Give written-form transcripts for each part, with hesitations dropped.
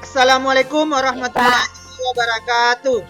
Assalamualaikum warahmatullahi wabarakatuh.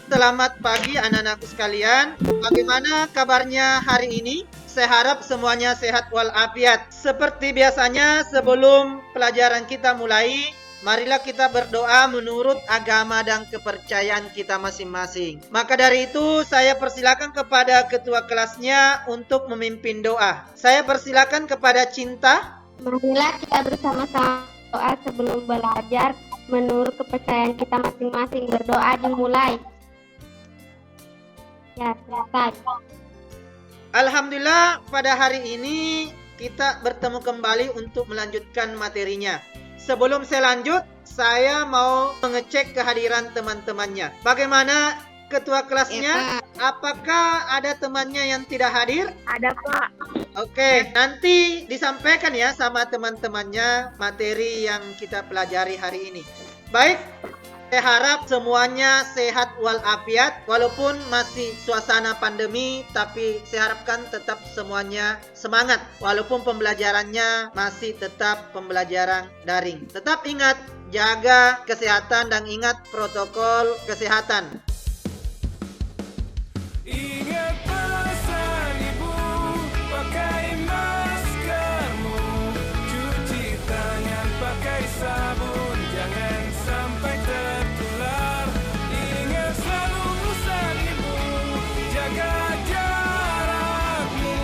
Selamat pagi anak-anakku sekalian. Bagaimana kabarnya hari ini? Saya harap semuanya sehat walafiat. Seperti biasanya sebelum pelajaran kita mulai, marilah kita berdoa menurut agama dan kepercayaan kita masing-masing. Maka dari itu, saya persilakan kepada ketua kelasnya untuk memimpin doa. Saya persilakan kepada Cinta. Marilah kita bersama-sama doa sebelum belajar menurut kepercayaan kita masing-masing. Berdoa dimulai. Ya, selesai. Alhamdulillah, pada hari ini kita bertemu kembali untuk melanjutkan materinya. Sebelum saya lanjut, saya mau mengecek kehadiran teman-temannya. Bagaimana ketua kelasnya? Ya, Pak. Apakah ada temannya yang tidak hadir? Ada, Pak. Oke, nanti disampaikan ya sama teman-temannya materi yang kita pelajari hari ini. Baik, saya harap semuanya sehat walafiat. Walaupun masih suasana pandemi, tapi saya harapkan tetap semuanya semangat. Walaupun pembelajarannya masih tetap pembelajaran daring. Tetap ingat, jaga kesehatan dan ingat protokol kesehatan. Ingat pesan ibu, pakai maskermu, cuci tangan pakai sabun, jangan sampai tertular. Ingat selalu pesan ibu, jaga jarakmu,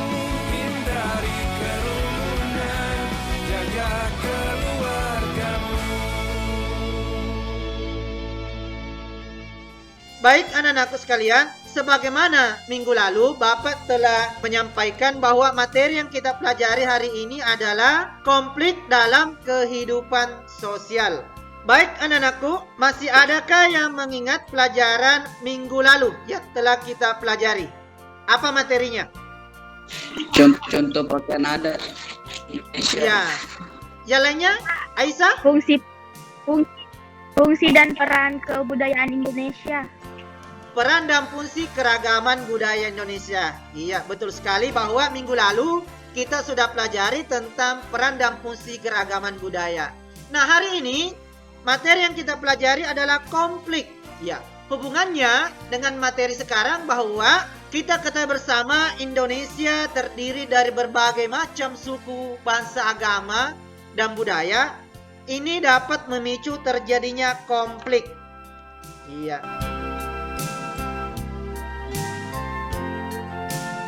hindari kerumunan, jaga keluargamu. Baik anak-anakku sekalian, sebagaimana minggu lalu Bapak telah menyampaikan bahwa materi yang kita pelajari hari ini adalah konflik dalam kehidupan sosial. Baik anak-anakku, masih adakah yang mengingat pelajaran minggu lalu yang telah kita pelajari? Apa materinya? Contoh pakaian adat Indonesia. Ya. Yang lainnya, Aisyah? Fungsi dan peran kebudayaan Indonesia. Peran dan fungsi keragaman budaya Indonesia. Iya, betul sekali bahwa minggu lalu kita sudah pelajari tentang peran dan fungsi keragaman budaya. Nah, hari ini materi yang kita pelajari adalah konflik. Ya, hubungannya dengan materi sekarang bahwa kita ketahui bersama Indonesia terdiri dari berbagai macam suku, bangsa, agama, dan budaya. Ini dapat memicu terjadinya konflik. Iya.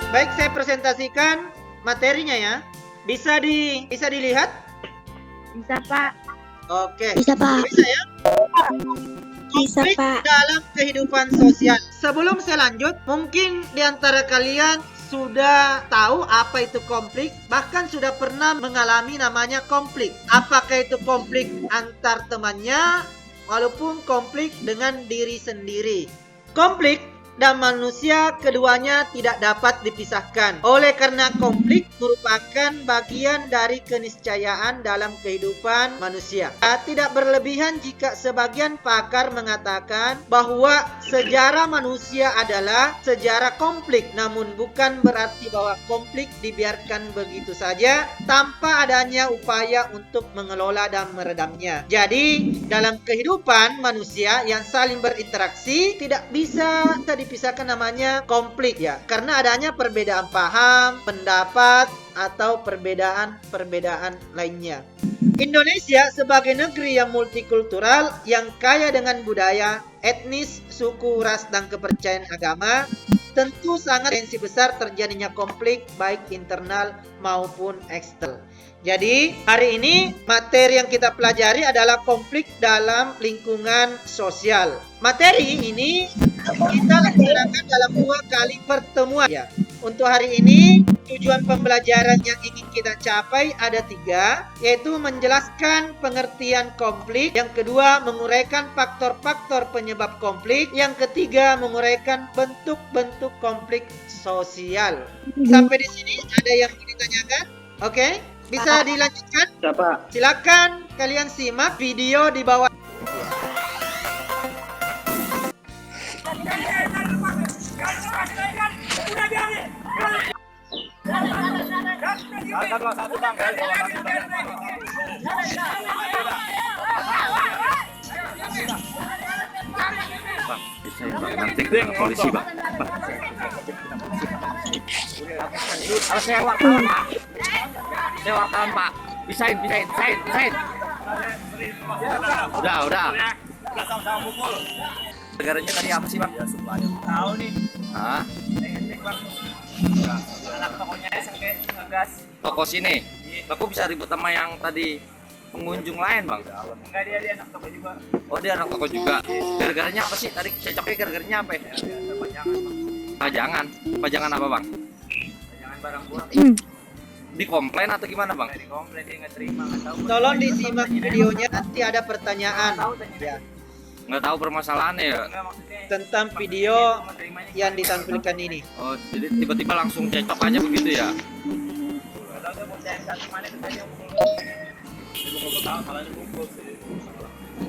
Baik, saya presentasikan materinya ya. Bisa dilihat? Bisa, Pak. Oke. Bisa, Pak. Bisa ya? Bisa, Konflik Pak. dalam kehidupan sosial. Sebelum saya lanjut, mungkin di antara kalian sudah tahu apa itu konflik, bahkan sudah pernah mengalami namanya konflik. Apakah itu konflik antar temannya, walaupun konflik dengan diri sendiri. Konflik dan manusia keduanya tidak dapat dipisahkan. Oleh karena konflik merupakan bagian dari keniscayaan dalam kehidupan manusia. Tidak berlebihan jika sebagian pakar mengatakan bahwa sejarah manusia adalah sejarah konflik, namun bukan berarti bahwa konflik dibiarkan begitu saja tanpa adanya upaya untuk mengelola dan meredamnya. Jadi, dalam kehidupan manusia yang saling berinteraksi tidak bisa dipisahkan namanya konflik ya, karena adanya perbedaan paham, pendapat, atau perbedaan lainnya. Indonesia sebagai negeri yang multikultural, yang kaya dengan budaya, etnis, suku, ras, dan kepercayaan agama, tentu sangat potensi besar terjadinya konflik baik internal maupun eksternal. Jadi, hari ini materi yang kita pelajari adalah konflik dalam lingkungan sosial. Materi ini kita laksanakan dalam 2 kali pertemuan ya. Untuk hari ini, tujuan pembelajaran yang ingin kita capai ada 3, yaitu menjelaskan pengertian konflik, yang kedua menguraikan faktor-faktor penyebab konflik, yang ketiga menguraikan bentuk-bentuk konflik sosial. Sampai di sini ada yang mau ditanyakan? Oke, bisa dilanjutkan? Siapa? Silakan kalian simak video di bawah. Satu bang, Bang, bisa ya, Bang. Nanti ke polisi, Bang. Kalau saya wartawan, Pak. Saya wartawan, Pak. Pisahin. Udah. Negaranya tadi apa sih, Bang? Tahu nih. Hah? Anak tokonya sampai ngegas. Toko sini. Aku bisa ribut sama yang tadi pengunjung lain, Bang. Enggak, dia anak toko juga. Oh, dia anak toko juga. Gara-garanya apa sih? Tadi saya coknya gara-garanya apa ya? Pajangan. Pajangan apa, Bang? Jangan barang kurang. Dikomplain atau gimana, Bang? Dari komplain dia nggak terima, nggak tahu. Tolong disimak videonya, nanti ada pertanyaan ya, Nggak tahu permasalahannya ya. Enggak, maksudnya tentang video mau terimanya yang ditampilkan ini. Oh, jadi tiba-tiba langsung cecok aja begitu ya? nggak tahu dia mau sayang satu mana itu tadi yang mukul. Dia mukul tahu malah dia mukul sih.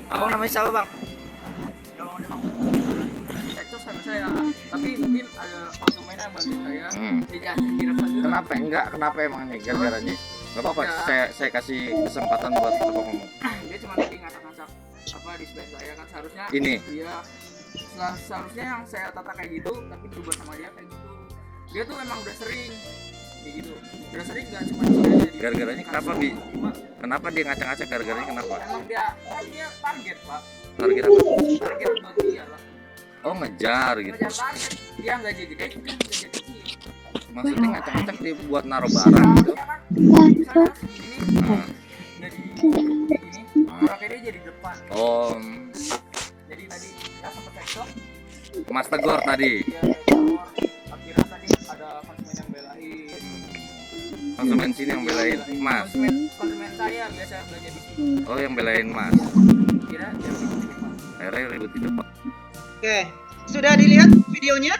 Abang namanya siapa, Bang? Kalau dia mau cecok sama saya, tapi mungkin ada konsumen yang bantu saya. Dia kira saja. Kenapa? Enggak, kenapa emang nih gara-garanya? Gak apa-apa, saya kasih kesempatan buat Abang ngomong. Dia cuma lagi ngasak-ngasak apa di sebelah saya kan seharusnya Ini? iya seharusnya yang saya tata kayak gitu tapi berubah sama dia kayak gitu. Dia tuh memang udah sering kayak gitu, udah sering nggak cuma di saya jadi Gara-garanya kenapa, Bi? cuma Kenapa dia ngacak-ngacak gara-garanya kenapa? emang dia target Pak, Target apa? target buat dia lah, Oh, ngejar gitu. ngejar target dia nggak jadi kayak gitu, nggak jadi kecil. Maksudnya ngacak-ngacak dia buat naruh barang gitu. Ya kan misalnya ini Nah, jadi kayak gini pakai dia jadi depan, oh, jadi tadi ya sempat cekcok. Mas tegur tadi. Dia telepon, akhirnya tadi ada konsumen yang belain. Konsumen sini yang belain Mas. Konsumen saya biasa belanja di sini. Oh, yang belain Mas. Kira dia ribut di depan. Akhirnya ribut di depan. Oke, sudah dilihat videonya?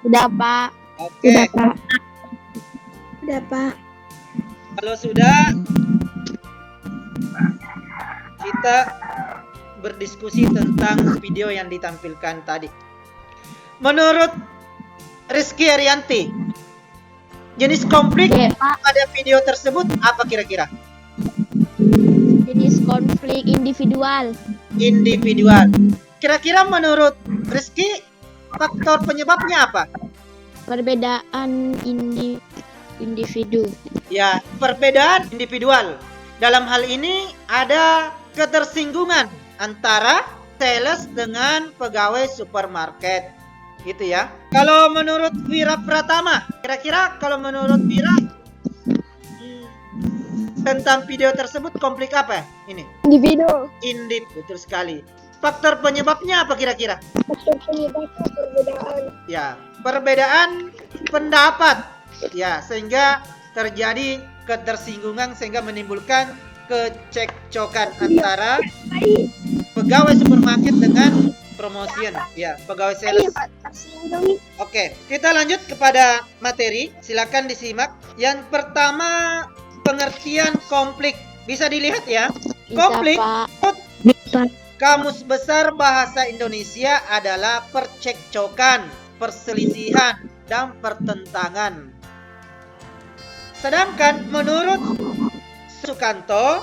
Sudah, Pak. Oke, Sudah, Pak. kalau sudah, kita berdiskusi tentang video yang ditampilkan tadi. Menurut Rizky Arianti, jenis konflik Oke, Pak. pada video tersebut apa kira-kira? Jenis konflik individual. Individual. Kira-kira menurut Rizky, faktor penyebabnya apa? Perbedaan individu. Ya, perbedaan individual. Dalam hal ini ada ketersinggungan antara sales dengan pegawai supermarket. Gitu ya. Kalau menurut Wira Pratama, kira-kira kalau menurut Wira tentang video tersebut konflik apa ya? Ini. Individu. Betul sekali. Faktor penyebabnya apa kira-kira? Faktor penyebabnya perbedaan. Ya, perbedaan pendapat. Ya, sehingga terjadi ketersinggungan sehingga menimbulkan kecekcokan antara pegawai supermarket dengan promotion. Ya, pegawai sales. Oke, kita lanjut kepada materi. Silakan disimak. Yang pertama, pengertian konflik. Bisa dilihat ya. Konflik. Kamus Besar Bahasa Indonesia adalah percekcokan, perselisihan, dan pertentangan. Sedangkan menurut Sukanto,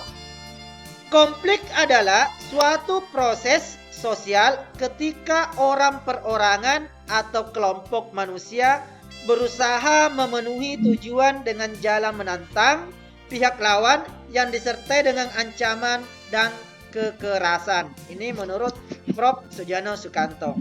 konflik adalah suatu proses sosial ketika orang perorangan atau kelompok manusia berusaha memenuhi tujuan dengan jalan menantang pihak lawan yang disertai dengan ancaman dan kekerasan. Ini menurut Prof. Sujana Sukanto.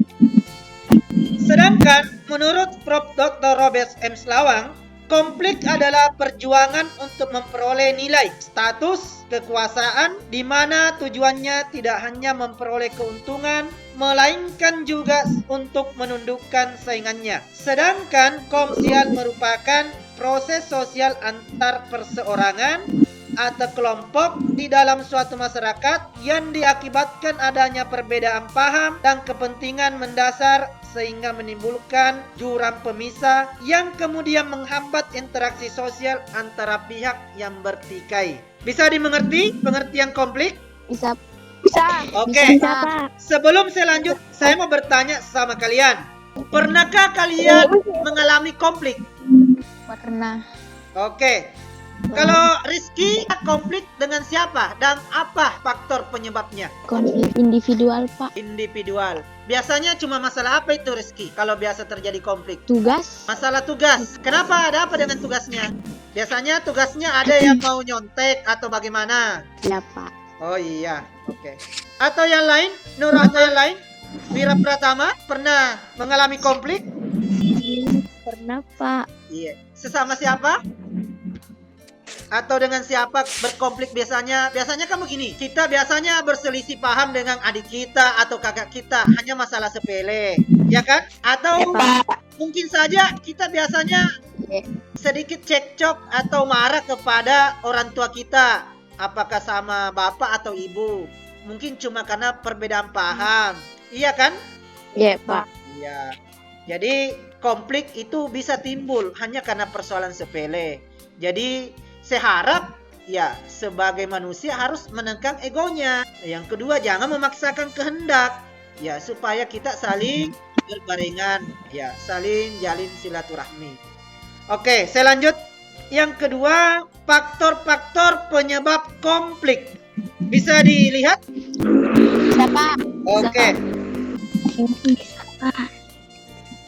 Sedangkan menurut Prof. Dr. Robert M. Slawang, konflik adalah perjuangan untuk memperoleh nilai, status, kekuasaan, di mana tujuannya tidak hanya memperoleh keuntungan, melainkan juga untuk menundukkan saingannya. Sedangkan komersial merupakan proses sosial antar perseorangan atau kelompok di dalam suatu masyarakat yang diakibatkan adanya perbedaan paham dan kepentingan mendasar sehingga menimbulkan jurang pemisah yang kemudian menghambat interaksi sosial antara pihak yang bertikai. Bisa dimengerti pengertian konflik? Bisa. Oke. Bisa, Pak. Sebelum saya lanjut, saya mau bertanya sama kalian. Pernahkah kalian mengalami konflik? Pernah. Oke. Kalau Rizky konflik dengan siapa dan apa faktor penyebabnya? Konflik individual, Pak. Individual. Biasanya cuma masalah apa itu Rizky? Kalau biasa terjadi konflik? Tugas. Masalah tugas. Kenapa? Ada apa dengan tugasnya? Biasanya tugasnya ada yang mau nyontek atau bagaimana? Ya, Pak. Oh iya, oke. Atau yang lain? Nur atau yang lain? Wira Pratama pernah mengalami konflik? Pernah, Pak. Iya. Sesama siapa? Atau dengan siapa berkonflik biasanya? Biasanya kan begini, kita biasanya berselisih paham dengan adik kita atau kakak kita, hanya masalah sepele, ya kan? Atau mungkin saja kita biasanya sedikit cekcok atau marah kepada orang tua kita, apakah sama bapak atau ibu. Mungkin cuma karena perbedaan paham, iya kan? Iya, Pak. Iya. Jadi konflik itu bisa timbul hanya karena persoalan sepele. Jadi saya harap ya sebagai manusia harus menekan egonya. Yang kedua, jangan memaksakan kehendak. Ya, supaya kita saling berbarengan, ya, saling jalin silaturahmi. Oke, saya lanjut. Yang kedua, faktor-faktor penyebab konflik. Bisa dilihat? Bisa, Pak. Oke. Bisa, Pak.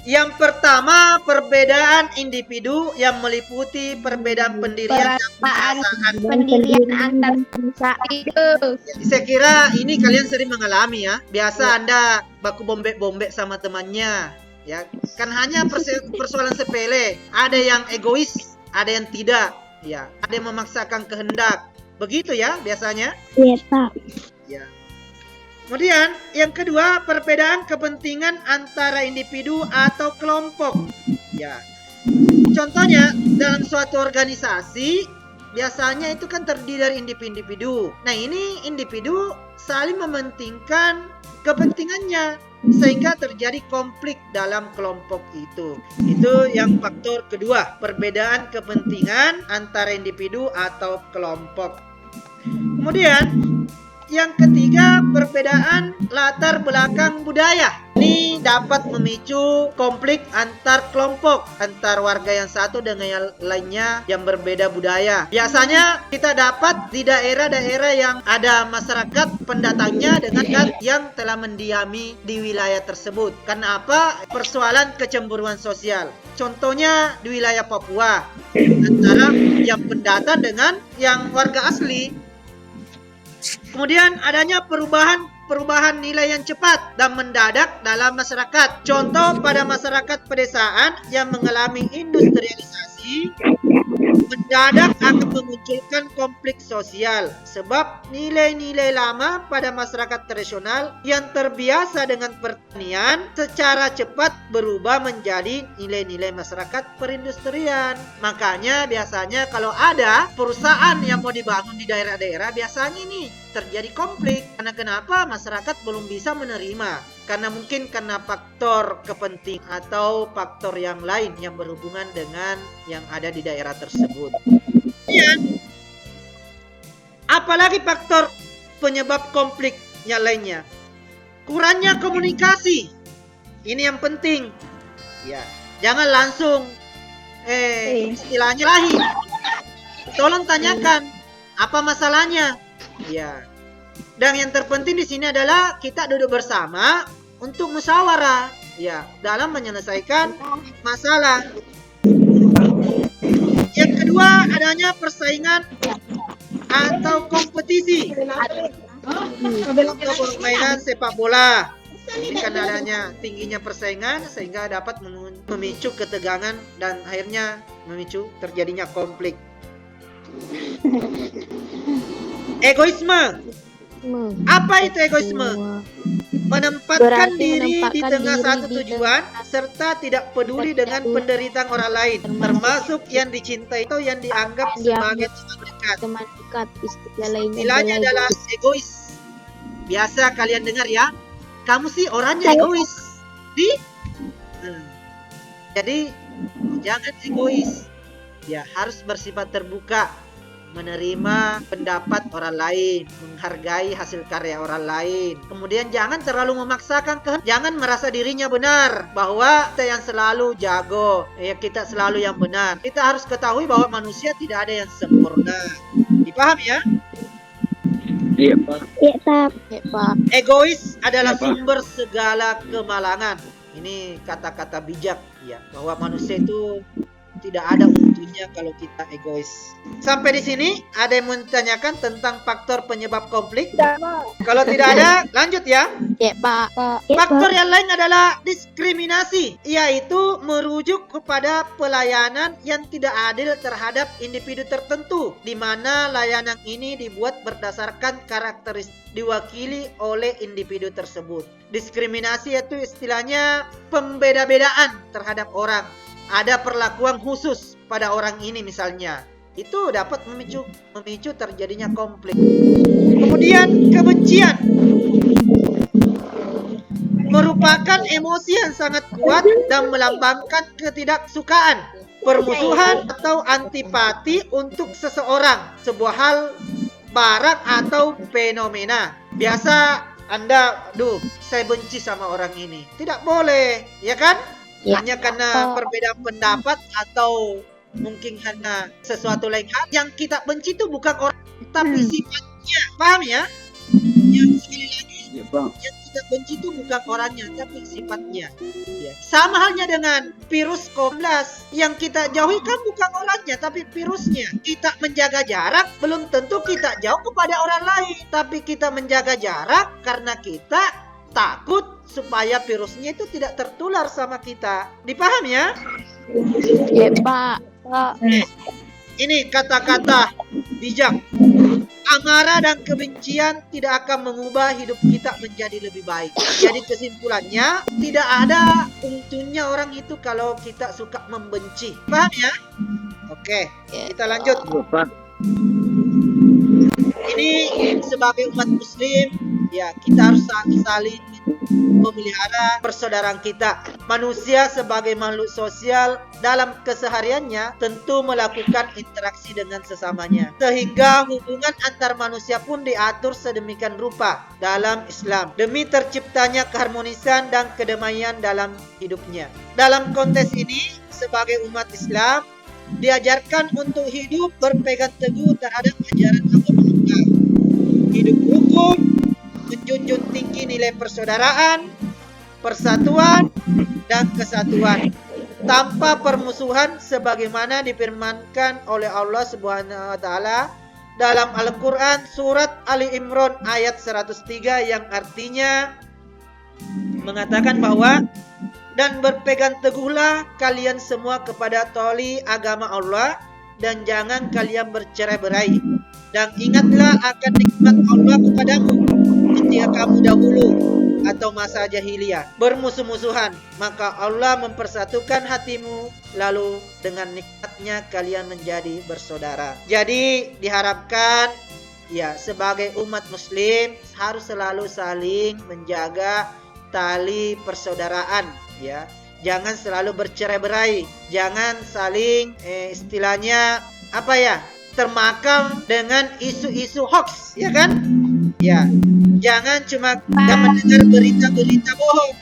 Yang pertama, perbedaan individu yang meliputi perbedaan pendirian dan perasaan. Pendirian antar bangsa itu. Saya kira ini kalian sering mengalami ya. Biasa Anda baku bombek-bombek sama temannya, ya. Kan hanya persoalan sepele. Ada yang egois, ada yang tidak, ya. Ada yang memaksakan kehendak. Begitu ya biasanya. Iya, Pak. Ya. Kemudian yang kedua, perbedaan kepentingan antara individu atau kelompok. Ya. Contohnya dalam suatu organisasi biasanya itu kan terdiri dari individu. Nah, ini individu saling mementingkan kepentingannya sehingga terjadi konflik dalam kelompok itu. Itu yang faktor kedua, perbedaan kepentingan antara individu atau kelompok. Kemudian yang ketiga, perbedaan latar belakang budaya. Ini dapat memicu konflik antar kelompok, antar warga yang satu dengan yang lainnya yang berbeda budaya. Biasanya kita dapat di daerah-daerah yang ada masyarakat pendatangnya dengan yang telah mendiami di wilayah tersebut. Karena apa? Persoalan kecemburuan sosial. Contohnya di wilayah Papua, antara yang pendatang dengan yang warga asli. Kemudian adanya perubahan nilai yang cepat dan mendadak dalam masyarakat. Contoh pada masyarakat pedesaan yang mengalami industrialisasi, mendadak akan memunculkan konflik sosial sebab nilai-nilai lama pada masyarakat tradisional yang terbiasa dengan pertanian secara cepat berubah menjadi nilai-nilai masyarakat perindustrian. Makanya biasanya kalau ada perusahaan yang mau dibangun di daerah-daerah, biasanya ini terjadi konflik. Karena kenapa? Masyarakat belum bisa menerima. Karena mungkin karena faktor kepentingan atau faktor yang lain yang berhubungan dengan yang ada di daerah tersebut. Kemudian, apalagi faktor penyebab konflik yang lainnya? Kurangnya komunikasi. Ini yang penting. Ya, jangan langsung istilahnya lahi. Tolong tanyakan apa masalahnya. Ya. Dan yang terpenting di sini adalah kita duduk bersama untuk musyawarah, ya, dalam menyelesaikan masalah. Yang kedua, adanya persaingan atau kompetisi. Untuk permainan sepak bola. Ini karena adanya tingginya persaingan sehingga dapat memicu ketegangan dan akhirnya memicu terjadinya konflik. Egoisme. Apa itu egoisme? Menempatkan diri di tengah satu tujuan serta tidak peduli dengan penderitaan orang lain, termasuk yang dicintai atau yang dianggap sebagai teman dekat. Istilahnya adalah egois. Biasa kalian dengar ya, kamu sih orangnya egois. Jadi jangan egois. Ya, harus bersifat terbuka. menerima pendapat orang lain, menghargai hasil karya orang lain. Kemudian jangan terlalu memaksakan jangan merasa dirinya benar, bahwa kita yang selalu jago, ya kita selalu yang benar. Kita harus ketahui bahwa manusia tidak ada yang sempurna. Dipaham ya? Iya, Pak. Iya, Pak. Egois adalah Ya, Pak. sumber segala kemalangan. Ini kata-kata bijak ya, bahwa manusia itu tidak ada untungnya kalau kita egois. Sampai di sini ada yang menanyakan tentang faktor penyebab konflik? Kalau tidak ada, lanjut ya. Iya, Pak. Faktor yang lain adalah diskriminasi, yaitu merujuk kepada pelayanan yang tidak adil terhadap individu tertentu, di mana layanan ini dibuat berdasarkan karakteristik diwakili oleh individu tersebut. Diskriminasi itu istilahnya pembeda-bedaan terhadap orang. Ada perlakuan khusus pada orang ini misalnya. Itu dapat memicu terjadinya konflik. Kemudian kebencian merupakan emosi yang sangat kuat dan melambangkan ketidaksukaan, permusuhan atau antipati untuk seseorang, sebuah hal, barang atau fenomena. Biasa Anda, saya benci sama orang ini. Tidak boleh, ya kan? Ya. Hanya karena perbedaan pendapat atau mungkin karena sesuatu lain hal. Yang kita benci itu bukan orang, tapi sifatnya. Paham ya? Yang sekali lagi, Iya, Bang. yang kita benci itu bukan orangnya, tapi sifatnya. Ya. Sama halnya dengan virus COVID. Yang kita jauhi kan bukan orangnya, tapi virusnya. Kita menjaga jarak, belum tentu kita jauh kepada orang lain. Tapi kita menjaga jarak karena kita takut supaya virusnya itu tidak tertular sama kita. Dipaham ya? Iya, Pak. Ini kata-kata bijak. Amarah dan kebencian tidak akan mengubah hidup kita menjadi lebih baik. Jadi kesimpulannya, tidak ada untungnya orang itu kalau kita suka membenci. Paham ya? Oke, kita lanjut. Iya, Pak. Ini sebagai umat muslim, ya kita harus saling memelihara persaudaraan kita. Manusia sebagai makhluk sosial dalam kesehariannya tentu melakukan interaksi dengan sesamanya, sehingga hubungan antar manusia pun diatur sedemikian rupa dalam Islam demi terciptanya keharmonisan dan kedamaian dalam hidupnya. Dalam konteks ini, sebagai umat Islam diajarkan untuk hidup berpegang teguh terhadap ajaran agama Allah, hidup rukun, menjunjung tinggi nilai persaudaraan, persatuan, dan kesatuan tanpa permusuhan sebagaimana difirmankan oleh Allah Subhanahu wa taala dalam Al-Qur'an surat Ali Imran ayat 103 yang artinya mengatakan bahwa dan berpegang teguhlah kalian semua kepada tali agama Allah dan jangan kalian bercerai-berai, dan ingatlah akan nikmat Allah kepadamu ketika kamu dahulu atau masa jahiliyah bermusuh-musuhan, maka Allah mempersatukan hatimu, lalu dengan nikmatnya kalian menjadi bersaudara. Jadi diharapkan ya sebagai umat muslim harus selalu saling menjaga tali persaudaraan, ya. Jangan selalu bercerai-berai, jangan saling istilahnya apa ya, termakam dengan isu-isu hoax, ya kan? Ya, jangan cuma mendengar berita-berita bohong.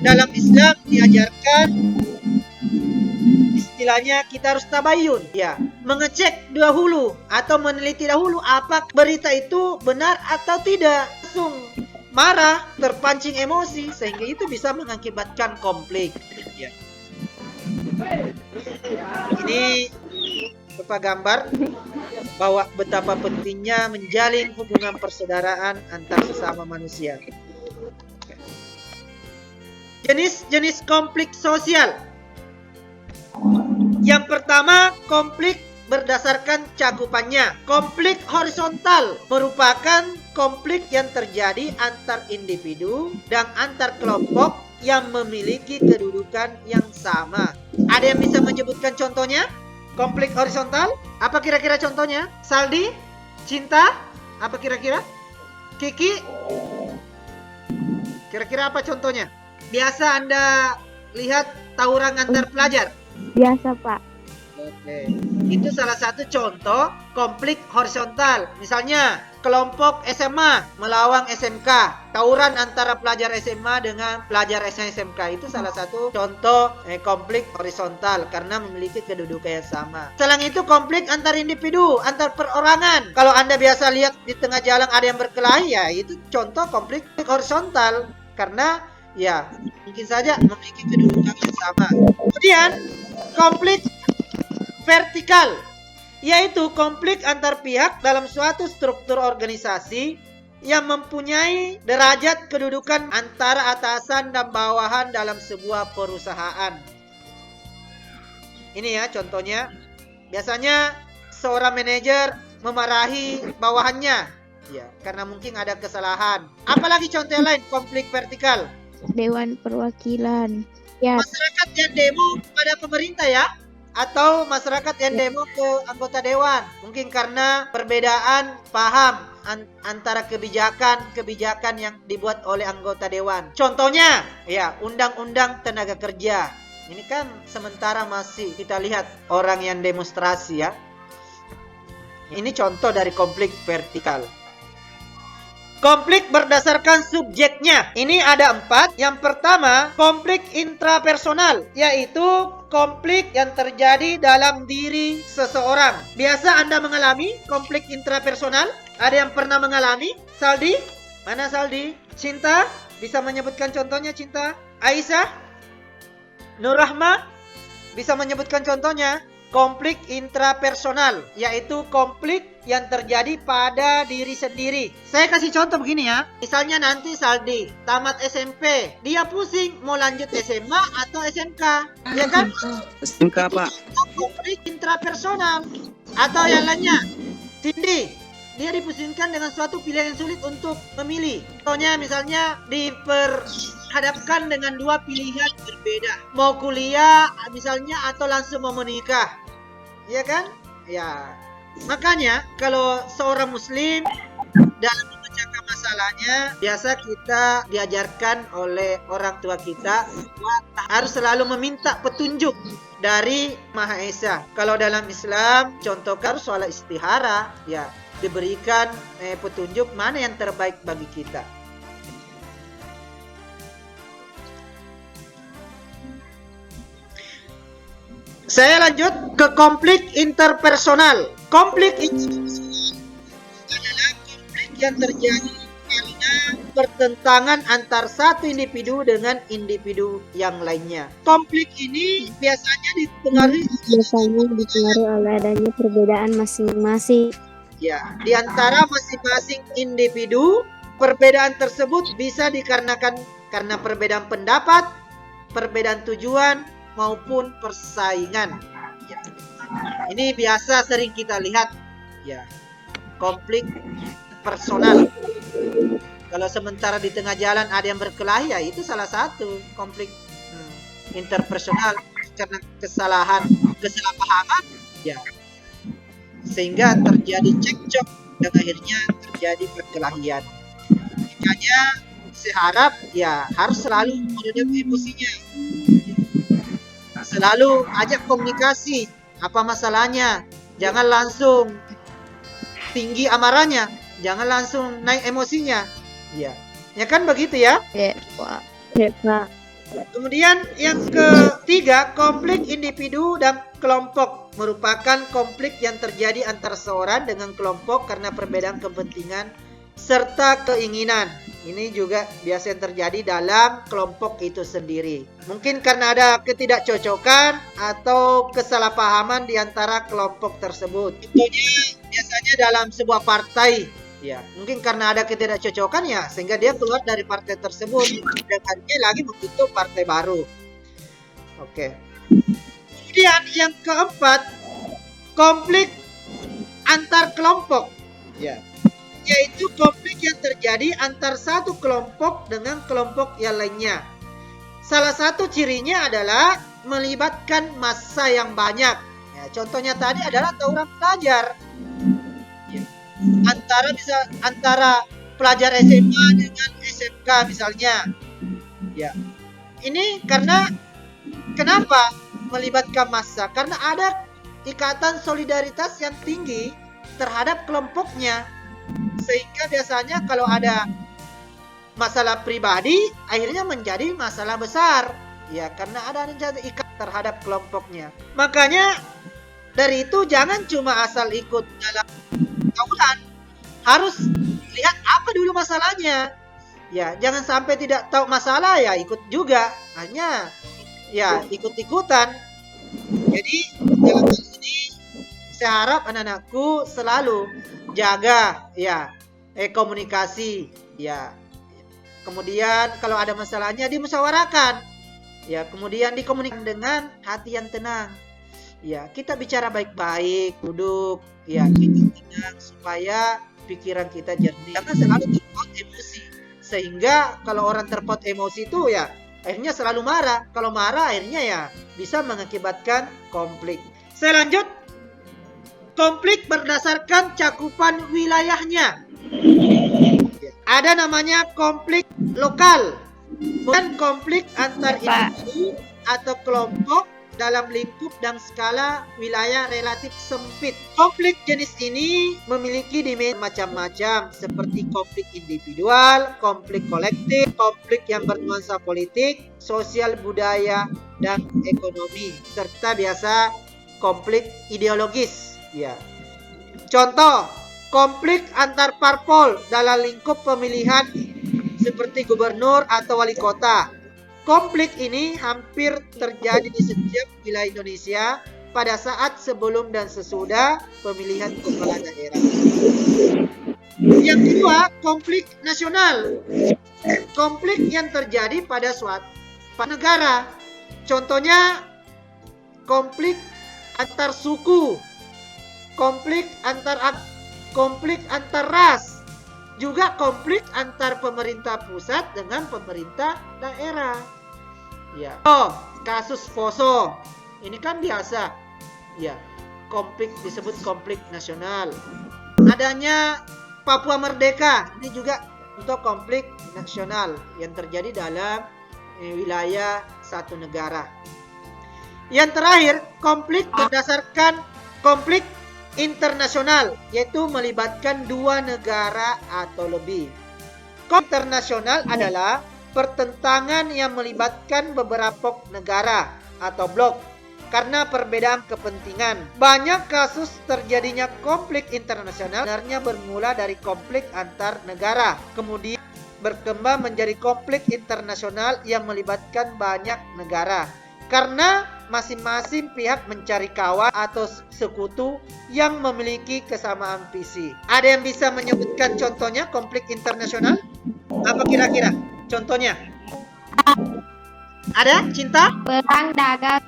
Dalam Islam diajarkan istilahnya kita harus tabayun, ya, mengecek dahulu atau meneliti dahulu apa berita itu benar atau tidak. Langsung marah, terpancing emosi, sehingga itu bisa mengakibatkan konflik. Ya. Ini berupa gambar bahwa betapa pentingnya menjalin hubungan persaudaraan antar sesama manusia. Jenis-jenis konflik sosial. Yang pertama, konflik berdasarkan cakupannya. Konflik horizontal merupakan konflik yang terjadi antar individu dan antar kelompok yang memiliki kedudukan yang sama. Ada yang bisa menyebutkan contohnya? Konflik horizontal? Apa kira-kira contohnya? Saldi? Cinta? Apa kira-kira? Kiki? Kira-kira apa contohnya? Biasa Anda lihat tawuran antar pelajar? Biasa, Pak. Oke. Itu salah satu contoh konflik horizontal. Misalnya, kelompok SMA melawan SMK, tawuran antara pelajar SMA dengan pelajar SMK. Itu salah satu contoh konflik horizontal karena memiliki kedudukan yang sama. Selain itu, konflik antar individu, antar perorangan. Kalau Anda biasa lihat di tengah jalan ada yang berkelahi, ya itu contoh konflik horizontal karena ya mungkin saja memiliki kedudukan yang sama. Kemudian, konflik vertikal, yaitu konflik antar pihak dalam suatu struktur organisasi yang mempunyai derajat kedudukan antara atasan dan bawahan dalam sebuah perusahaan. Ini ya contohnya. Biasanya seorang manajer memarahi bawahannya, ya, karena mungkin ada kesalahan. Apalagi contoh yang lain konflik vertikal. Dewan Perwakilan. Ya, Masyarakat yang demo pada pemerintah ya, atau masyarakat yang demo ke anggota dewan. Mungkin karena perbedaan paham antara kebijakan yang dibuat oleh anggota dewan. Contohnya, ya, undang-undang tenaga kerja. Ini kan sementara masih kita lihat orang yang demonstrasi ya. Ini contoh dari konflik vertikal. Konflik berdasarkan subjeknya. Ini ada 4. Yang pertama, konflik intrapersonal, yaitu konflik yang terjadi dalam diri seseorang. Biasa Anda mengalami konflik intrapersonal? Ada yang pernah mengalami? Saldi? Mana Saldi? Cinta? Bisa menyebutkan contohnya Cinta? Aisyah? Nur Rahma? Bisa menyebutkan contohnya? Konflik intrapersonal, yaitu konflik yang terjadi pada diri sendiri. Saya kasih contoh begini ya. Misalnya nanti Saldi tamat SMP, dia pusing mau lanjut SMA atau SMK, ya kan? SMK, Pak. Konflik intrapersonal. Atau yang lainnya, Cindy, dia dipusingkan dengan suatu pilihan yang sulit untuk memilih. Contohnya misalnya diperhadapkan dengan 2 pilihan berbeda. Mau kuliah misalnya atau langsung mau menikah. Ya kan? Ya. Makanya kalau seorang muslim dalam memecahkan masalahnya, biasa kita diajarkan oleh orang tua kita harus selalu meminta petunjuk dari Maha Esa. Kalau dalam Islam, contoh harus sholat istihara, ya, diberikan petunjuk mana yang terbaik bagi kita. Saya lanjut ke konflik interpersonal. Konflik interpersonal adalah konflik yang terjadi karena pertentangan antar satu individu dengan individu yang lainnya. Konflik ini biasanya dipengaruhi oleh adanya perbedaan masing-masing. ya, di antara masing-masing individu. Perbedaan tersebut bisa dikarenakan karena perbedaan pendapat, perbedaan tujuan, maupun persaingan. Ya. Ini biasa sering kita lihat, ya, konflik personal. Kalau sementara di tengah jalan ada yang berkelahi, ya itu salah satu konflik interpersonal karena kesalahpahaman, ya, sehingga terjadi cekcok dan akhirnya terjadi perkelahian. Makanya saya harap ya harus selalu meredam emosinya. Selalu ajak komunikasi, apa masalahnya. Jangan langsung tinggi amarahnya, jangan langsung naik emosinya. Ya. Ya kan begitu ya? Ya, Pak. Kemudian yang ketiga, konflik individu dan kelompok merupakan konflik yang terjadi antara seorang dengan kelompok karena perbedaan kepentingan serta keinginan. Ini juga biasa terjadi dalam kelompok itu sendiri. Mungkin karena ada ketidakcocokan atau kesalahpahaman di antara kelompok tersebut. Contohnya biasanya dalam sebuah partai. Ya, mungkin karena ada ketidakcocokan ya, sehingga dia keluar dari partai tersebut dan akhirnya lagi membentuk partai baru. Oke. Kemudian yang keempat, konflik antar kelompok. Ya. Yaitu konflik yang terjadi antar satu kelompok dengan kelompok yang lainnya. Salah satu cirinya adalah melibatkan massa yang banyak. Ya, contohnya tadi adalah tawuran pelajar. Ya. Antara pelajar SMA dengan SMK misalnya. Ya. Ini kenapa melibatkan massa? Karena ada ikatan solidaritas yang tinggi terhadap kelompoknya. Sehingga biasanya kalau ada masalah pribadi akhirnya menjadi masalah besar. Ya, karena ada ikat terhadap kelompoknya. Makanya dari itu jangan cuma asal ikut dalam tawuran. Harus lihat apa dulu masalahnya. Ya, jangan sampai tidak tahu masalah ya ikut juga. Hanya ya ikut-ikutan. Jadi dalam hal ini saya harap anak-anakku selalu jaga ya komunikasi ya. Kemudian kalau ada masalahnya dimusyawarahkan. Ya, kemudian dikomunikasikan dengan hati yang tenang. Ya, kita bicara baik-baik, duduk, ya kita tenang supaya pikiran kita jernih. Jangan selalu terpaut emosi. Sehingga kalau orang terpaut emosi itu ya akhirnya selalu marah. Kalau marah akhirnya ya bisa mengakibatkan konflik. Saya lanjut. Konflik berdasarkan cakupan wilayahnya. Ada namanya konflik lokal. Bukan konflik antar individu atau kelompok dalam lingkup dan skala wilayah relatif sempit. Konflik jenis ini memiliki dimensi macam-macam seperti konflik individual, konflik kolektif, konflik yang bernuansa politik, sosial, budaya, dan ekonomi, serta biasa konflik ideologis. Ya. Contoh, konflik antar parpol dalam lingkup pemilihan seperti gubernur atau wali kota. Konflik ini hampir terjadi di setiap wilayah Indonesia pada saat sebelum dan sesudah pemilihan kepala daerah. Yang kedua, konflik nasional. Konflik yang terjadi pada suatu negara. Contohnya, konflik antar suku, konflik antar ras, juga konflik antar pemerintah pusat dengan pemerintah daerah. Ya. Oh, kasus Poso. Ini kan biasa. Ya. Konflik disebut konflik nasional. Adanya Papua Merdeka. Ini juga untuk konflik nasional yang terjadi dalam wilayah satu negara. Yang terakhir, konflik berdasarkan konflik internasional, yaitu melibatkan dua negara atau lebih. Konflik internasional adalah pertentangan yang melibatkan beberapa negara atau blok karena perbedaan kepentingan. Banyak kasus terjadinya konflik internasional sebenarnya bermula dari konflik antar negara, kemudian berkembang menjadi konflik internasional yang melibatkan banyak negara karena masing-masing pihak mencari kawan atau sekutu yang memiliki kesamaan visi. Ada yang bisa menyebutkan contohnya konflik internasional? Apa kira-kira contohnya? Ada, Cinta? Perang dagang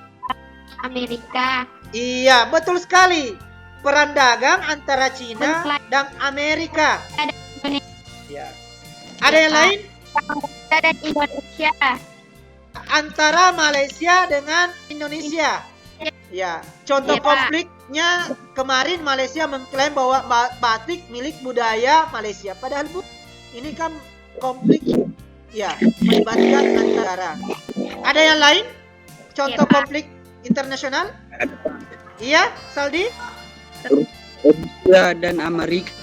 Amerika. Iya, betul sekali. Perang dagang antara Cina dan Amerika. Ya. Ada yang lain? Malaysia dan Indonesia. Antara Malaysia dengan Indonesia. Ya, contoh konfliknya kemarin Malaysia mengklaim bahwa batik milik budaya Malaysia, padahal ini kan konflik ya melibatkan antara. Ada yang lain? Contoh konflik internasional? Iya, Saldi? Rusia dan Amerika.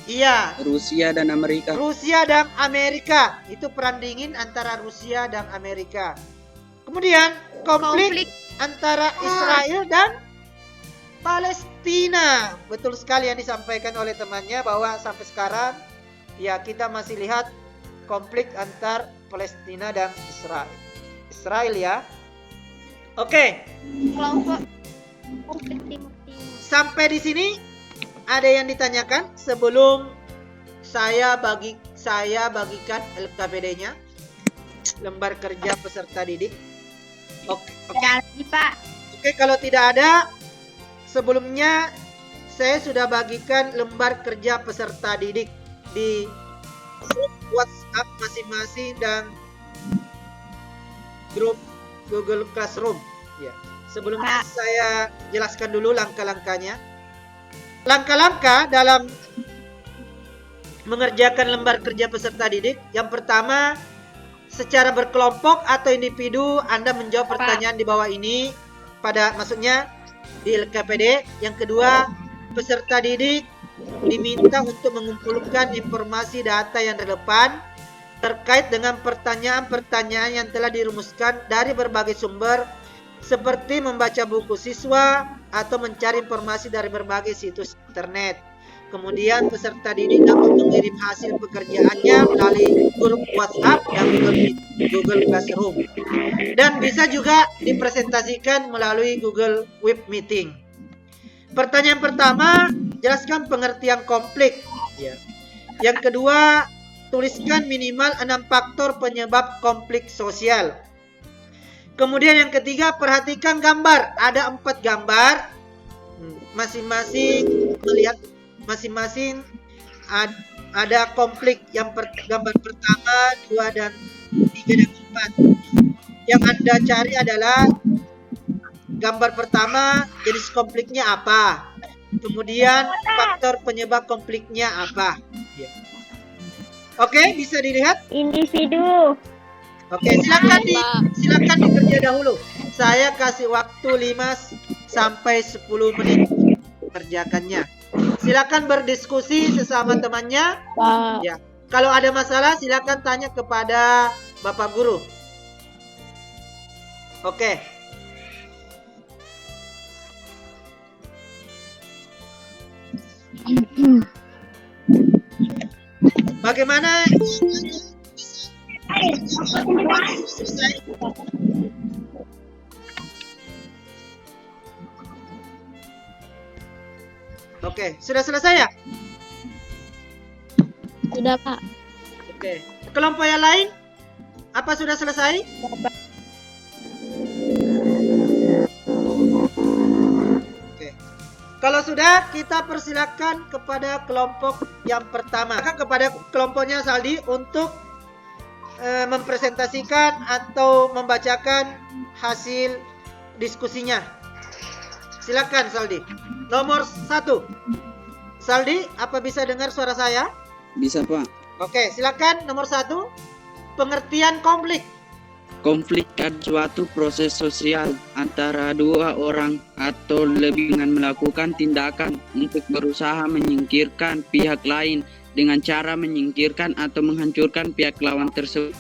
Iya. Rusia dan Amerika. Rusia dan Amerika. Itu perang dingin antara Rusia dan Amerika. Kemudian konflik antara Israel dan Palestina. Betul sekali yang disampaikan oleh temannya bahwa sampai sekarang ya kita masih lihat konflik antar Palestina dan Israel. Israel ya. Oke. Kelompok Timur. Sampai di sini ada yang ditanyakan sebelum saya bagikan LKPD-nya, lembar kerja peserta didik. Oke. Pak. Oke, kalau tidak ada, sebelumnya saya sudah bagikan lembar kerja peserta didik di grup WhatsApp masing-masing dan grup Google Classroom. Ya. Sebelumnya saya jelaskan dulu langkah-langkahnya. Langkah-langkah dalam mengerjakan lembar kerja peserta didik. Yang pertama, secara berkelompok atau individu Anda menjawab pertanyaan di bawah ini. Maksudnya di LKPD. Yang kedua, peserta didik diminta untuk mengumpulkan informasi data yang relevan terkait dengan pertanyaan-pertanyaan yang telah dirumuskan dari berbagai sumber seperti membaca buku siswa atau mencari informasi dari berbagai situs internet. Kemudian peserta didik dapat mengirim hasil pekerjaannya melalui grup WhatsApp dan Google Classroom. Dan bisa juga dipresentasikan melalui Google Web Meeting. Pertanyaan pertama, jelaskan pengertian konflik. Ya. Yang kedua, tuliskan minimal 6 faktor penyebab konflik sosial. Kemudian yang ketiga, perhatikan gambar. Ada 4 gambar. Masing-masing melihat masing-masing ada konflik. Gambar pertama, 2 dan 3 dan 4. Yang Anda cari adalah gambar pertama, jenis konfliknya apa? Kemudian faktor penyebab konfliknya apa? Ya. Oke, bisa dilihat? Individu. Oke, silakan dikerja dahulu. Saya kasih waktu 5 sampai 10 menit kerjakannya. Silakan berdiskusi sesama temannya. Pak. Ya. Kalau ada masalah silakan tanya kepada Bapak Guru. Oke. Bagaimana? Selesai. Oke, sudah selesai ya? Sudah, Pak. Oke. Kelompok yang lain? Apa sudah selesai? Oke. Kalau sudah, kita persilakan kepada kelompok yang pertama. Kepada kelompoknya Saldi untuk mempresentasikan atau membacakan hasil diskusinya. Silakan Saldi. Nomor 1. Saldi, apa bisa dengar suara saya? Bisa, Pak. Oke, silakan nomor 1. Pengertian konflik. Konflik adalah suatu proses sosial antara dua orang atau lebih dengan melakukan tindakan untuk berusaha menyingkirkan pihak lain dengan cara menyingkirkan atau menghancurkan pihak lawan tersebut.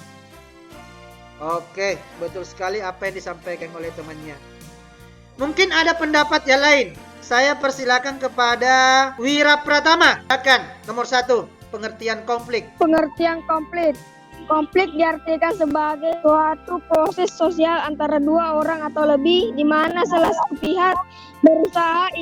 Oke, betul sekali apa yang disampaikan oleh temannya. Mungkin ada pendapat yang lain. Saya persilakan kepada Wira Pratama. Silakan, nomor 1, pengertian konflik. Pengertian konflik. Konflik diartikan sebagai suatu proses sosial antara dua orang atau lebih di mana salah satu pihak berusaha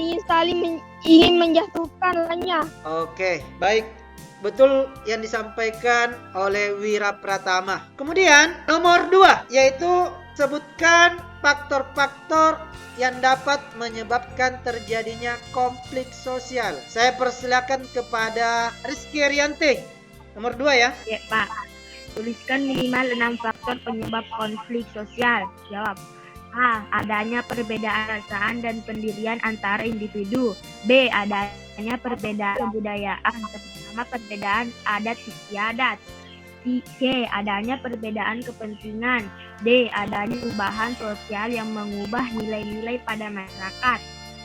ingin menjatuhkan lainnya. Oke, baik. Betul yang disampaikan oleh Wira Pratama. Kemudian nomor 2 yaitu sebutkan faktor-faktor yang dapat menyebabkan terjadinya konflik sosial. Saya persilakan kepada Rizky Rianti. Nomor 2 ya. Ya, Pak. Tuliskan minimal 6 faktor penyebab konflik sosial. Jawab. A. Adanya perbedaan perasaan dan pendirian antara individu. B. Adanya perbedaan kebudayaan, terutama perbedaan adat istiadat. C. Adanya perbedaan kepentingan. D. Adanya perubahan sosial yang mengubah nilai-nilai pada masyarakat.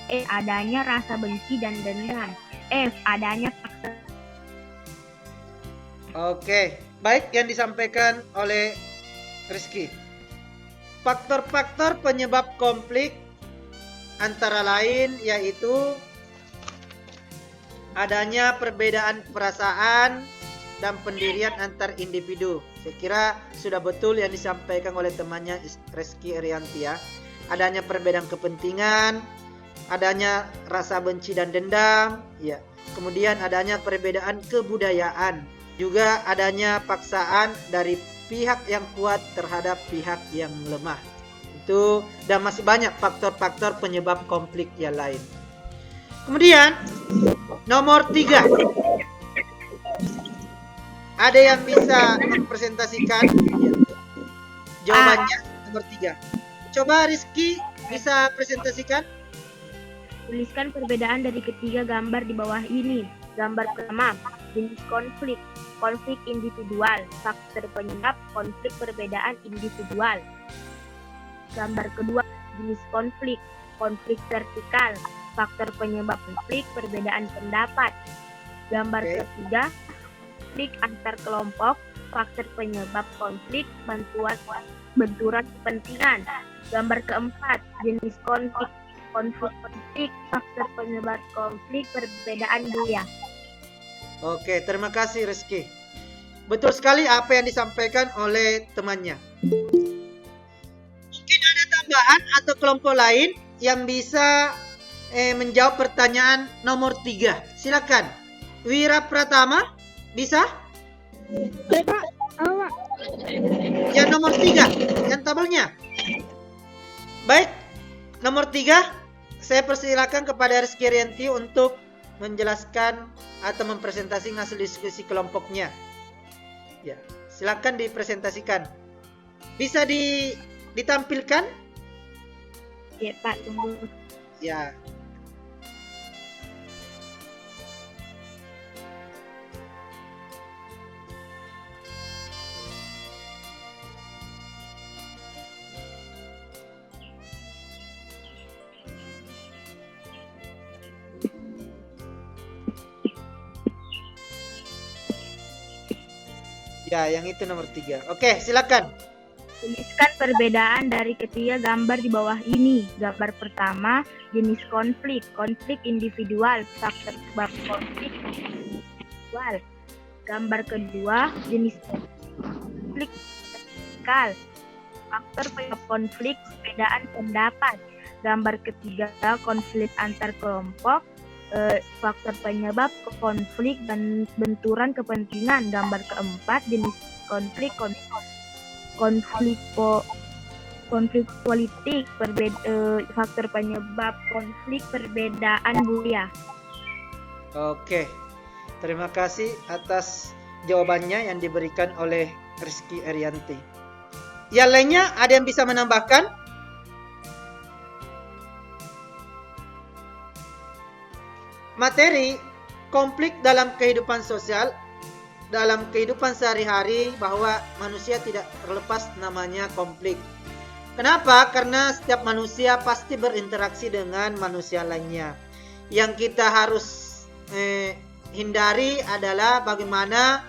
E. Adanya rasa benci dan dendam. F. Adanya faktor. Oke, baik yang disampaikan oleh Rizky. Faktor-faktor penyebab konflik antara lain yaitu adanya perbedaan perasaan dan pendirian antar individu. Saya kira sudah betul yang disampaikan oleh temannya Rizky Rianti ya. Adanya perbedaan kepentingan, adanya rasa benci dan dendam, ya. Kemudian adanya perbedaan kebudayaan, juga adanya paksaan dari pihak yang kuat terhadap pihak yang lemah. Itu dan masih banyak faktor-faktor penyebab konflik yang lain. Kemudian nomor 3. Ada yang bisa mempresentasikan jawabannya nomor 3. Coba Rizky bisa presentasikan. Tuliskan perbedaan dari ketiga gambar di bawah ini. Gambar pertama, jenis konflik. Konflik individual, faktor penyebab konflik perbedaan individual. Gambar kedua, jenis konflik. konflik vertikal, faktor penyebab konflik, perbedaan pendapat. Gambar Oke. ketiga, konflik antar kelompok, faktor penyebab konflik, benturan kepentingan. Gambar keempat, jenis konflik, faktor penyebab konflik, perbedaan budaya. Oke, terima kasih Rizky. Betul sekali apa yang disampaikan oleh temannya. Mungkin ada tambahan atau kelompok lain yang bisa menjawab pertanyaan nomor 3. Silakan. Wira Pratama, bisa? Yang nomor 3, yang tabelnya. Baik, nomor 3, saya persilakan kepada Rizky Rianti untuk menjelaskan atau mempresentasikan hasil diskusi kelompoknya. Ya, silakan dipresentasikan. Bisa ditampilkan? Ya Pak, tunggu. Ya. Ya, yang itu nomor 3. Oke, silakan. Tuliskan perbedaan dari ketiga gambar di bawah ini. Gambar pertama, jenis konflik, konflik individual, faktor sebab konflik individual. Gambar kedua, jenis konflik vertikal, faktor penyebab konflik, perbedaan pendapat. Gambar ketiga, konflik antar kelompok, faktor penyebab konflik dan benturan kepentingan. Gambar keempat, jenis konflik politik, faktor penyebab konflik, perbedaan budaya. Oke. Terima kasih atas jawabannya yang diberikan oleh Rizky Arianti. Yang lainnya ada yang bisa menambahkan? Materi konflik dalam kehidupan sosial, dalam kehidupan sehari-hari, bahwa manusia tidak terlepas namanya konflik. Kenapa? Karena setiap manusia pasti berinteraksi dengan manusia lainnya. Yang kita harus hindari adalah bagaimana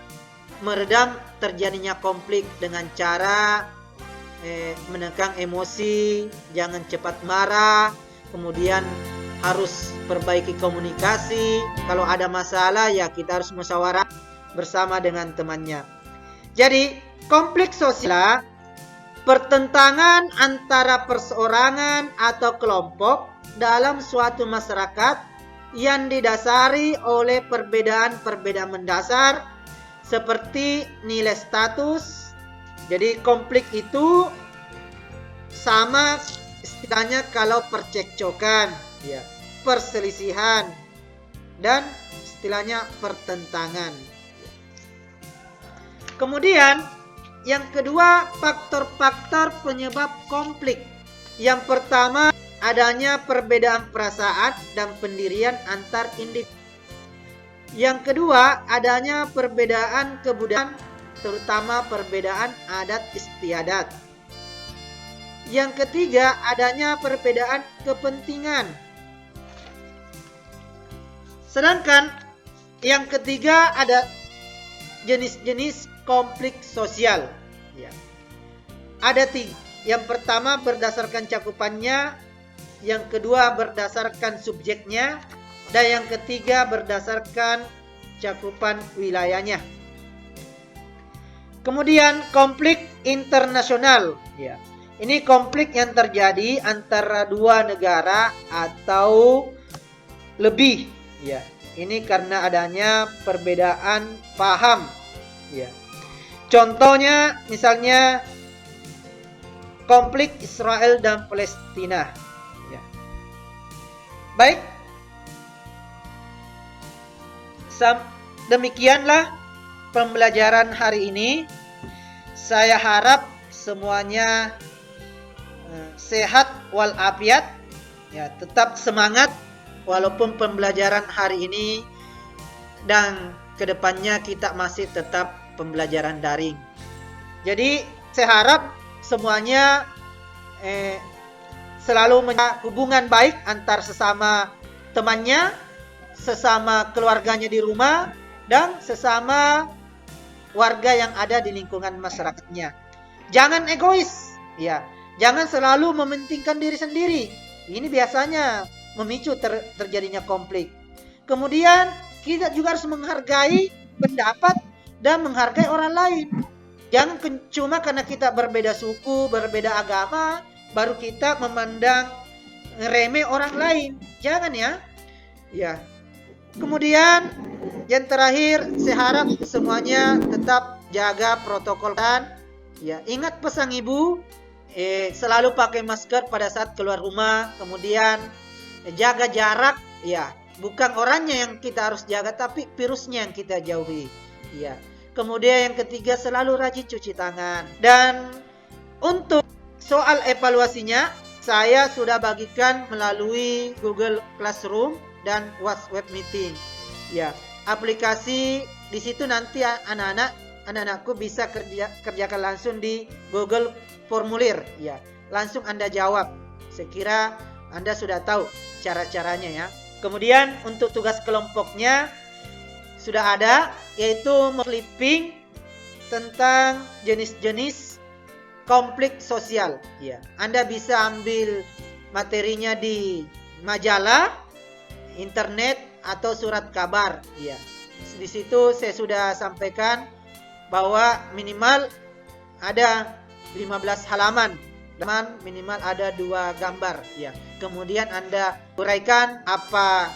meredam terjadinya konflik dengan cara menekan emosi, jangan cepat marah, kemudian harus perbaiki komunikasi. Kalau ada masalah ya kita harus musyawarah bersama dengan temannya. Jadi konflik sosial, pertentangan antara perseorangan atau kelompok dalam suatu masyarakat yang didasari oleh perbedaan-perbedaan mendasar seperti nilai status. Jadi konflik itu sama istilahnya kalau percekcokan, ya, perselisihan, dan istilahnya pertentangan. Kemudian yang kedua, faktor-faktor penyebab konflik. Yang pertama, adanya perbedaan perasaan dan pendirian antar individu. Yang kedua, adanya perbedaan kebudayaan, terutama perbedaan adat istiadat. Yang ketiga, adanya perbedaan kepentingan. Sedangkan yang ketiga ada jenis-jenis konflik sosial. Ya. Ada 3. Yang pertama berdasarkan cakupannya, yang kedua berdasarkan subjeknya, dan yang ketiga berdasarkan cakupan wilayahnya. Kemudian konflik internasional. Ya. Ini konflik yang terjadi antara dua negara atau lebih. Ya. Ini karena adanya perbedaan paham. Ya. Contohnya misalnya konflik Israel dan Palestina. Ya. Baik. Demikianlah pembelajaran hari ini. Saya harap semuanya sehat walafiat. Ya, tetap semangat walaupun pembelajaran hari ini dan kedepannya kita masih tetap pembelajaran daring. Jadi saya harap semuanya selalu menjaga hubungan baik antar sesama temannya, sesama keluarganya di rumah, dan sesama warga yang ada di lingkungan masyarakatnya. Jangan egois, ya. Jangan selalu mementingkan diri sendiri. Ini biasanya memicu terjadinya konflik. Kemudian kita juga harus menghargai pendapat dan menghargai orang lain. Jangan cuma karena kita berbeda suku, berbeda agama, baru kita memandang remeh orang lain. Jangan ya. Ya. Kemudian yang terakhir, saya harap semuanya tetap jaga protokol dan ya, ingat pesan ibu, selalu pakai masker pada saat keluar rumah. Kemudian jaga jarak, ya. Bukan orangnya yang kita harus jaga, tapi virusnya yang kita jauhi. Ya. Kemudian yang ketiga, selalu rajin cuci tangan. Dan untuk soal evaluasinya, saya sudah bagikan melalui Google Classroom dan WhatsApp Meeting. Ya, aplikasi di situ nanti anak-anakku bisa kerjakan langsung di Google Formulir. Ya, langsung Anda jawab. Saya kira Anda sudah tahu cara-caranya ya. Kemudian untuk tugas kelompoknya sudah ada, yaitu clipping tentang jenis-jenis konflik sosial. Ya, Anda bisa ambil materinya di majalah, internet, atau surat kabar. Ya, di situ saya sudah sampaikan bahwa minimal ada 15 halaman. Minimal ada 2 gambar. Ya, kemudian Anda uraikan apa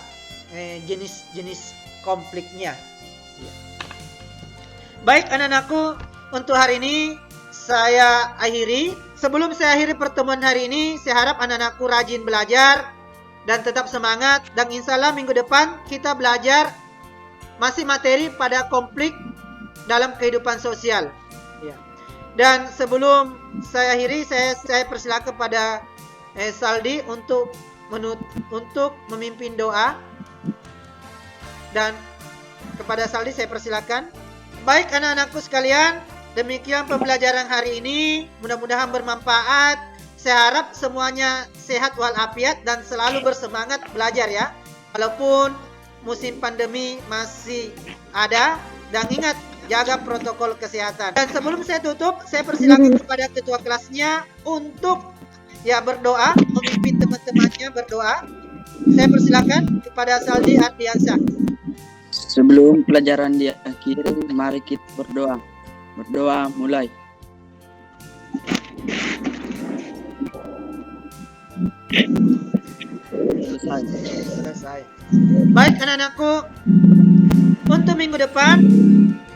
jenis-jenis konfliknya. Ya. Baik anak-anakku, untuk hari ini saya akhiri. Sebelum saya akhiri pertemuan hari ini, saya harap anak-anakku rajin belajar dan tetap semangat. Dan insya Allah minggu depan kita belajar masih materi pada konflik dalam kehidupan sosial. Ya. Dan sebelum saya akhiri, saya persilakan kepada Saldi untuk memimpin doa. Dan kepada Saldi saya persilakan. Baik anak-anakku sekalian, demikian pembelajaran hari ini. Mudah-mudahan bermanfaat. Saya harap semuanya sehat walafiat dan selalu bersemangat belajar ya. Walaupun musim pandemi masih ada, dan ingat jaga protokol kesehatan. Dan sebelum saya tutup, saya persilakan kepada ketua kelasnya untuk ya berdoa, memimpin teman-temannya berdoa. Saya persilakan kepada Saldi Ardiansyah. Sebelum pelajaran diakhiri, mari kita berdoa. Berdoa mulai. Selesai. Baik anak-anakku, untuk minggu depan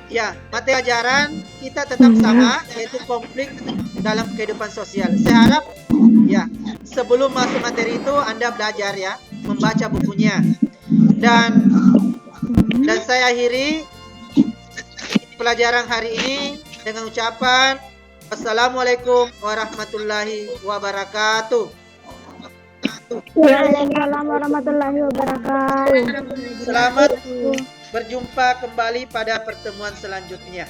ya materi pelajaran kita tetap sama, yaitu konflik dalam kehidupan sosial. Saya harap ya sebelum masuk materi itu Anda belajar ya, membaca bukunya. Dan saya akhiri pelajaran hari ini dengan ucapan Assalamualaikum warahmatullahi wabarakatuh. Waalaikumsalam warahmatullahi wabarakatuh. Selamat berjumpa kembali pada pertemuan selanjutnya.